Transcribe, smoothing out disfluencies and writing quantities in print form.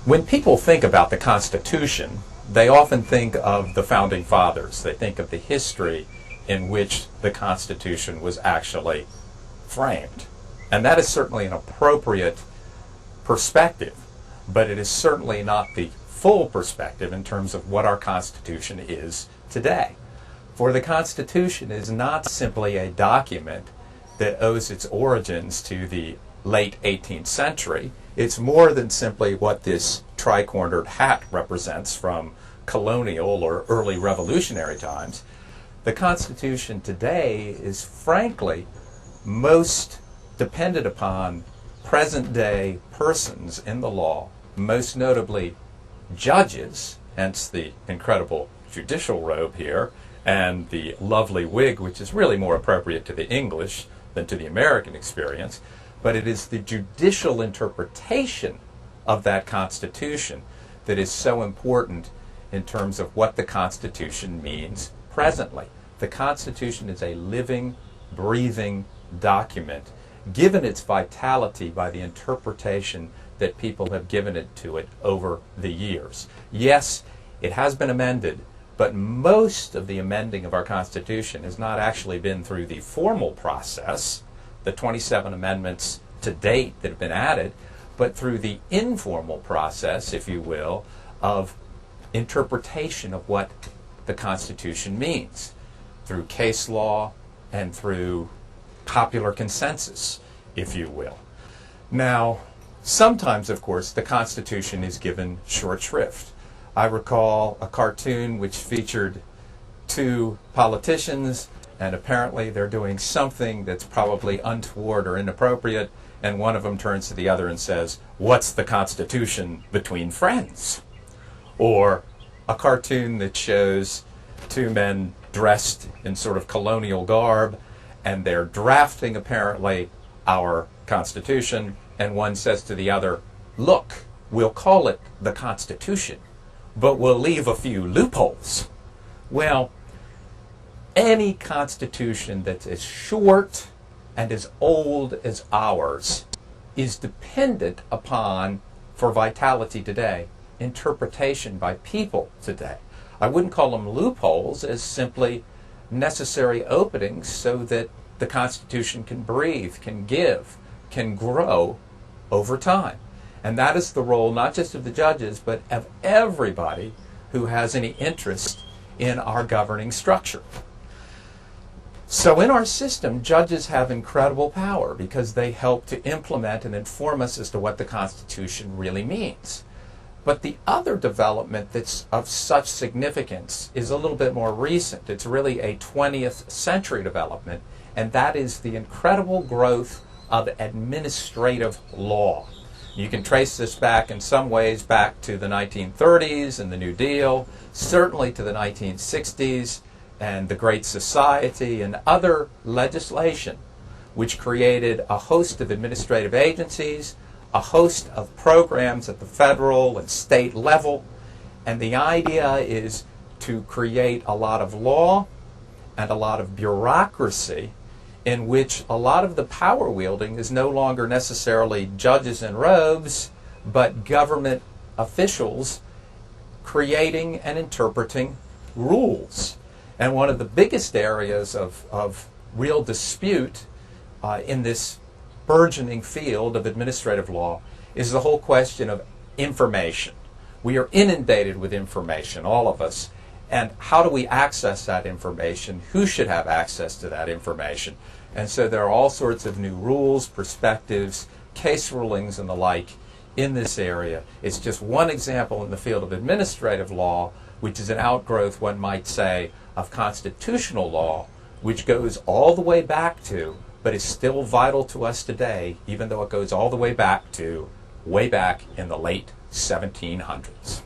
When people think about the Constitution, they often think of the Founding Fathers. They think of the history in which the Constitution was actually framed. And that is certainly an appropriate perspective, but it is certainly not the full perspective in terms of what our Constitution is today. For the Constitution is not simply a document that owes its origins to the late 18th century. It's more than simply what this tri-cornered hat represents from colonial or early revolutionary times. The Constitution today is frankly most dependent upon present-day persons in the law, most notably judges, hence the incredible judicial robe here, and the lovely wig, which is really more appropriate to the English than to the American experience. But it is the judicial interpretation of that Constitution that is so important in terms of what the Constitution means presently. The Constitution is a living, breathing document, given its vitality by the interpretation that people have given it to it over the years. Yes, it has been amended, but most of the amending of our Constitution has not actually been through the formal process, the 27 amendments to date that have been added, but through the informal process, if you will, of interpretation of what the Constitution means, through case law and through popular consensus, if you will. Now, sometimes, of course, the Constitution is given short shrift. I recall a cartoon which featured two politicians, and apparently they're doing something that's probably untoward or inappropriate, and one of them turns to the other and says, "What's the Constitution between friends?" Or a cartoon that shows two men dressed in sort of colonial garb, and they're drafting apparently our Constitution, and one says to the other, "Look, we'll call it the Constitution, but we'll leave a few loopholes." Well, any Constitution that's as short and as old as ours is dependent upon, for vitality today, interpretation by people today. I wouldn't call them loopholes, as simply necessary openings so that the Constitution can breathe, can give, can grow over time. And that is the role not just of the judges, but of everybody who has any interest in our governing structure. So in our system, judges have incredible power because they help to implement and inform us as to what the Constitution really means. But the other development that's of such significance is a little bit more recent. It's really a 20th century development, and that is the incredible growth of administrative law. You can trace this back in some ways back to the 1930s and the New Deal, certainly to the 1960s and the Great Society and other legislation which created a host of administrative agencies, a host of programs at the federal and state level, and the idea is to create a lot of law and a lot of bureaucracy in which a lot of the power wielding is no longer necessarily judges in robes, but government officials creating and interpreting rules. And one of the biggest areas of real dispute in this burgeoning field of administrative law is the whole question of information. We are inundated with information, all of us, and how do we access that information? Who should have access to that information? And so there are all sorts of new rules, perspectives, case rulings, and the like in this area. It's just one example in the field of administrative law, which is an outgrowth, one might say, of constitutional law, which goes all the way back to, but is still vital to us today, even though it goes all the way back to, way back in the late 1700s.